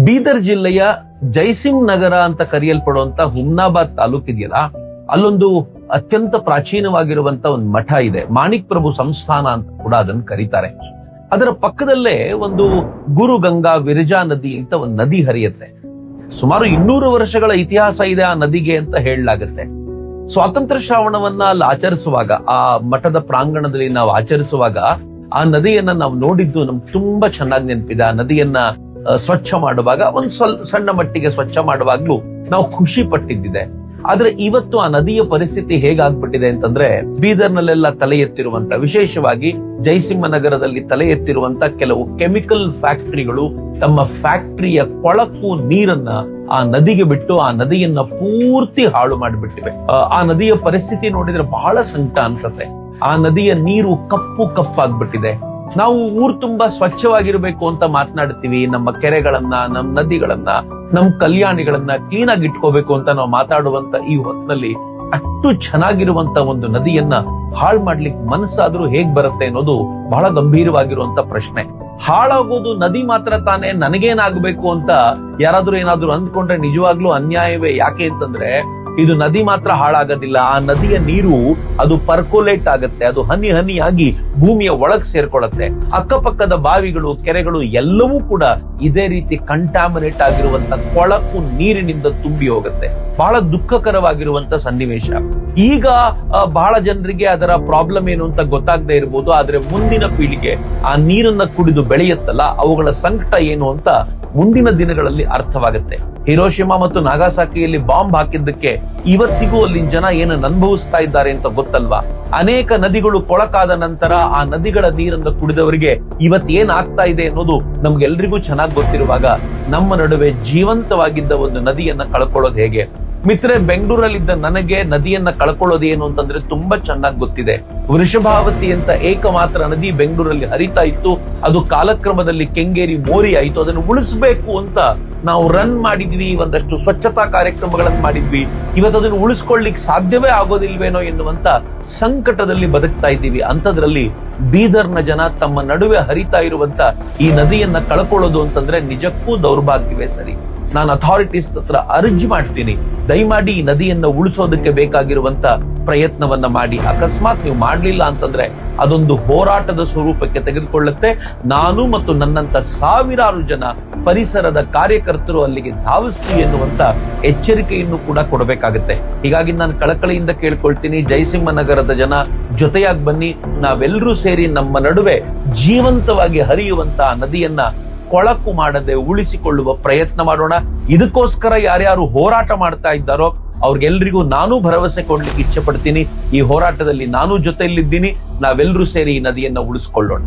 ಬೀದರ್ ಜಿಲ್ಲೆಯ ಜೈಸಿಂಗ್ ನಗರ ಅಂತ ಕರೆಯಲ್ಪಡುವಂತ ಹುಮ್ನಾಬಾದ್ ತಾಲೂಕ್ ಇದೆಯಲ್ಲ, ಅಲ್ಲೊಂದು ಅತ್ಯಂತ ಪ್ರಾಚೀನವಾಗಿರುವಂತ ಒಂದು ಮಠ ಇದೆ. ಮಾಣಿಕ್ ಪ್ರಭು ಸಂಸ್ಥಾನ ಅಂತ ಕೂಡ ಅದನ್ನು ಕರೀತಾರೆ. ಅದರ ಪಕ್ಕದಲ್ಲೇ ಒಂದು ಗುರು ಗಂಗಾ ವಿರಜಾ ನದಿ ಅಂತ ಒಂದು ನದಿ ಹರಿಯುತ್ತೆ. ಸುಮಾರು 200 ವರ್ಷಗಳ ಇತಿಹಾಸ ಇದೆ ಆ ನದಿಗೆ ಅಂತ ಹೇಳಲಾಗುತ್ತೆ. ಸ್ವಾತಂತ್ರ್ಯ ಶ್ರಾವಣವನ್ನ ಅಲ್ಲಿ ಆಚರಿಸುವಾಗ, ಆ ಮಠದ ಪ್ರಾಂಗಣದಲ್ಲಿ ನಾವು ಆಚರಿಸುವಾಗ ಆ ನದಿಯನ್ನ ನಾವು ನೋಡಿದ್ದು ನಮ್ಗೆ ತುಂಬಾ ಚೆನ್ನಾಗಿ ನೆನಪಿದೆ. ಆ ನದಿಯನ್ನ ಸ್ವಚ್ಛ ಮಾಡುವಾಗ, ಒಂದು ಸಣ್ಣ ಮಟ್ಟಿಗೆ ಸ್ವಚ್ಛ ಮಾಡುವಾಗ್ಲೂ ನಾವು ಖುಷಿ ಪಟ್ಟಿದ್ದಿದೆ. ಆದ್ರೆ ಇವತ್ತು ಆ ನದಿಯ ಪರಿಸ್ಥಿತಿ ಹೇಗಾಗ್ಬಿಟ್ಟಿದೆ ಅಂತಂದ್ರೆ, ಬೀದರ್ನಲ್ಲೆಲ್ಲ ತಲೆ ಎತ್ತಿರುವಂತ, ವಿಶೇಷವಾಗಿ ಜೈಸಿಂಹ ನಗರದಲ್ಲಿ ತಲೆ ಎತ್ತಿರುವಂತ ಕೆಲವು ಕೆಮಿಕಲ್ ಫ್ಯಾಕ್ಟರಿಗಳು ತಮ್ಮ ಫ್ಯಾಕ್ಟರಿಯ ಕೊಳಕು ನೀರನ್ನ ಆ ನದಿಗೆ ಬಿಟ್ಟು ಆ ನದಿಯನ್ನ ಪೂರ್ತಿ ಹಾಳು ಮಾಡಿಬಿಟ್ಟಿವೆ. ಆ ನದಿಯ ಪರಿಸ್ಥಿತಿ ನೋಡಿದ್ರೆ ಬಹಳ ಸಂಕಟ ಅನ್ಸತ್ತೆ. ಆ ನದಿಯ ನೀರು ಕಪ್ಪಾಗ್ಬಿಟ್ಟಿದೆ. ನಾವು ಊರ್ ತುಂಬಾ ಸ್ವಚ್ಛವಾಗಿರ್ಬೇಕು ಅಂತ ಮಾತನಾಡ್ತೀವಿ. ನಮ್ಮ ಕೆರೆಗಳನ್ನ, ನಮ್ಮ ನದಿಗಳನ್ನ, ನಮ್ಮ ಕಲ್ಯಾಣಿಗಳನ್ನ ಕ್ಲೀನ್ ಆಗಿ ಇಟ್ಕೋಬೇಕು ಅಂತ ನಾವು ಮಾತಾಡುವಂತ ಈ ಹೊತ್ತಿನಲ್ಲಿ ಅಷ್ಟು ಚೆನ್ನಾಗಿರುವಂತ ಒಂದು ನದಿಯನ್ನ ಹಾಳು ಮಾಡ್ಲಿಕ್ಕೆ ಮನಸ್ಸಾದ್ರೂ ಹೇಗ್ ಬರುತ್ತೆ ಅನ್ನೋದು ಬಹಳ ಗಂಭೀರವಾಗಿರುವಂತ ಪ್ರಶ್ನೆ. ಹಾಳಾಗೋದು ನದಿ ಮಾತ್ರ ತಾನೇ, ನನಗೇನಾಗ್ಬೇಕು ಅಂತ ಯಾರಾದ್ರೂ ಏನಾದ್ರೂ ಅಂದ್ಕೊಂಡ್ರೆ ನಿಜವಾಗ್ಲೂ ಅನ್ಯಾಯವೇ. ಯಾಕೆ ಅಂತಂದ್ರೆ ಇದು ನದಿ ಮಾತ್ರ ಹಾಳಾಗೋದಿಲ್ಲ, ಆ ನದಿಯ ನೀರು ಅದು ಪರ್ಕೋಲೇಟ್ ಆಗತ್ತೆ, ಅದು ಹನಿ ಹನಿಯಾಗಿ ಭೂಮಿಯ ಒಳಗ್ ಸೇರ್ಕೊಳ್ಳುತ್ತೆ. ಅಕ್ಕಪಕ್ಕದ ಬಾವಿಗಳು, ಕೆರೆಗಳು ಎಲ್ಲವೂ ಕೂಡ ಇದೇ ರೀತಿ ಕಂಟಾಮಿನೇಟ್ ಆಗಿರುವಂತ ಕೊಳಕು ನೀರಿನಿಂದ ತುಂಬಿ ಹೋಗುತ್ತೆ. ಬಹಳ ದುಃಖಕರವಾಗಿರುವಂತ ಸನ್ನಿವೇಶ. ಈಗ ಬಹಳ ಜನರಿಗೆ ಅದರ ಪ್ರಾಬ್ಲಮ್ ಏನು ಅಂತ ಗೊತ್ತಾಗದೆ ಇರಬಹುದು, ಆದ್ರೆ ಮುಂದಿನ ಪೀಳಿಗೆ ಆ ನೀರನ್ನ ಕುಡಿದು ಬೆಳೆಯುತ್ತಲ್ಲ, ಅವುಗಳ ಸಂಕಟ ಏನು ಅಂತ ಮುಂದಿನ ದಿನಗಳಲ್ಲಿ ಅರ್ಥವಾಗುತ್ತೆ. ಹಿರೋಶಿಮಾ ಮತ್ತು ನಾಗಾಸಾಕಿಯಲ್ಲಿ ಬಾಂಬ್ ಹಾಕಿದ್ದಕ್ಕೆ ಇವತ್ತಿಗೂ ಅಲ್ಲಿನ ಜನ ಏನನ್ನು ಅನುಭವಿಸ್ತಾ ಇದ್ದಾರೆ ಅಂತ ಗೊತ್ತಲ್ವಾ? ಅನೇಕ ನದಿಗಳು ಕೊಳಕಾದ ನಂತರ ಆ ನದಿಗಳ ನೀರನ್ನು ಕುಡಿದವರಿಗೆ ಇವತ್ತೇನ್ ಆಗ್ತಾ ಇದೆ ಅನ್ನೋದು ನಮ್ಗೆಲ್ರಿಗೂ ಚೆನ್ನಾಗಿ ಗೊತ್ತಿರುವಾಗ, ನಮ್ಮ ನಡುವೆ ಜೀವಂತವಾಗಿದ್ದ ಒಂದು ನದಿಯನ್ನ ಕಳ್ಕೊಳ್ಳೋದು ಹೇಗೆ? ಮಿತ್ರೆ, ಬೆಂಗಳೂರಲ್ಲಿದ್ದ ನನಗೆ ನದಿಯನ್ನ ಕಳ್ಕೊಳ್ಳೋದು ಏನು ಅಂತಂದ್ರೆ ತುಂಬಾ ಚೆನ್ನಾಗಿ ಗೊತ್ತಿದೆ. ವೃಷಭಾವತಿ ಅಂತ ಏಕಮಾತ್ರ ನದಿ ಬೆಂಗಳೂರಲ್ಲಿ ಹರಿತಾ ಇತ್ತು. ಅದು ಕಾಲಕ್ರಮದಲ್ಲಿ ಕೆಂಗೇರಿ ಮೋರಿ ಆಯಿತು. ಅದನ್ನು ಉಳಿಸಬೇಕು ಅಂತ ನಾವು ರನ್ ಮಾಡಿದ್ವಿ, ಒಂದಷ್ಟು ಸ್ವಚ್ಛತಾ ಕಾರ್ಯಕ್ರಮಗಳನ್ನು ಮಾಡಿದ್ವಿ. ಇವತ್ತು ಅದನ್ನು ಉಳಿಸ್ಕೊಳ್ಳಿಕ್ ಸಾಧ್ಯವೇ ಆಗೋದಿಲ್ವೇನೋ ಎನ್ನುವಂತ ಸಂಕಟದಲ್ಲಿ ಬದುಕ್ತಾ ಇದ್ದೀವಿ. ಅಂತದ್ರಲ್ಲಿ ಬೀದರ್ನ ಜನ ತಮ್ಮ ನಡುವೆ ಹರಿತಾ ಇರುವಂತ ಈ ನದಿಯನ್ನ ಕಳ್ಕೊಳ್ಳೋದು ಅಂತಂದ್ರೆ ನಿಜಕ್ಕೂ ದೌರ್ಭಾಗ್ಯವೇ ಸರಿ. ನಾನು ಅಥಾರಿಟೀಸ್ ಹತ್ರ ಅರ್ಜಿ ಮಾಡ್ತೀನಿ, ದಯಮಾಡಿ ಈ ನದಿಯನ್ನ ಉಳಿಸೋದಕ್ಕೆ ಬೇಕಾಗಿರುವಂತ ಪ್ರಯತ್ನವನ್ನ ಮಾಡಿ. ಅಕಸ್ಮಾತ್ ನೀವು ಮಾಡ್ಲಿಲ್ಲ ಅಂತಂದ್ರೆ ಅದೊಂದು ಹೋರಾಟದ ಸ್ವರೂಪಕ್ಕೆ ತೆಗೆದುಕೊಳ್ಳುತ್ತೆ. ನಾನು ಮತ್ತು ನನ್ನಂತ ಸಾವಿರಾರು ಜನ ಪರಿಸರದ ಕಾರ್ಯಕರ್ತರು ಅಲ್ಲಿಗೆ ಧಾವಿಸ್ತೀವಿ ಎನ್ನುವಂತ ಎಚ್ಚರಿಕೆಯನ್ನು ಕೂಡ ಕೊಡಬೇಕಾಗುತ್ತೆ. ಹೀಗಾಗಿ ನಾನು ಕಳಕಳಿಯಿಂದ ಕೇಳ್ಕೊಳ್ತೀನಿ, ಜೈಸಿಂಹ ನಗರದ ಜನ ಜೊತೆಯಾಗಿ ಬನ್ನಿ. ನಾವೆಲ್ಲರೂ ಸೇರಿ ನಮ್ಮ ನಡುವೆ ಜೀವಂತವಾಗಿ ಹರಿಯುವಂತ ನದಿಯನ್ನ ಕೊಳಕು ಮಾಡದೆ ಉಳಿಸಿಕೊಳ್ಳುವ ಪ್ರಯತ್ನ ಮಾಡೋಣ. ಇದಕ್ಕೋಸ್ಕರ ಯಾರ್ಯಾರು ಹೋರಾಟ ಮಾಡ್ತಾ ಇದ್ದಾರೋ ಅವ್ರಿಗೆಲ್ರಿಗೂ ನಾನು ಭರವಸೆ ಕೊಡ್ಲಿಕ್ಕೆ ಇಚ್ಛೆ ಪಡ್ತೀನಿ. ಈ ಹೋರಾಟದಲ್ಲಿ ನಾನು ಜೊತೆಯಲ್ಲಿದ್ದೀನಿ. ನಾವೆಲ್ಲರೂ ಸೇರಿ ಈ ನದಿಯನ್ನ ಉಳಿಸ್ಕೊಳ್ಳೋಣ.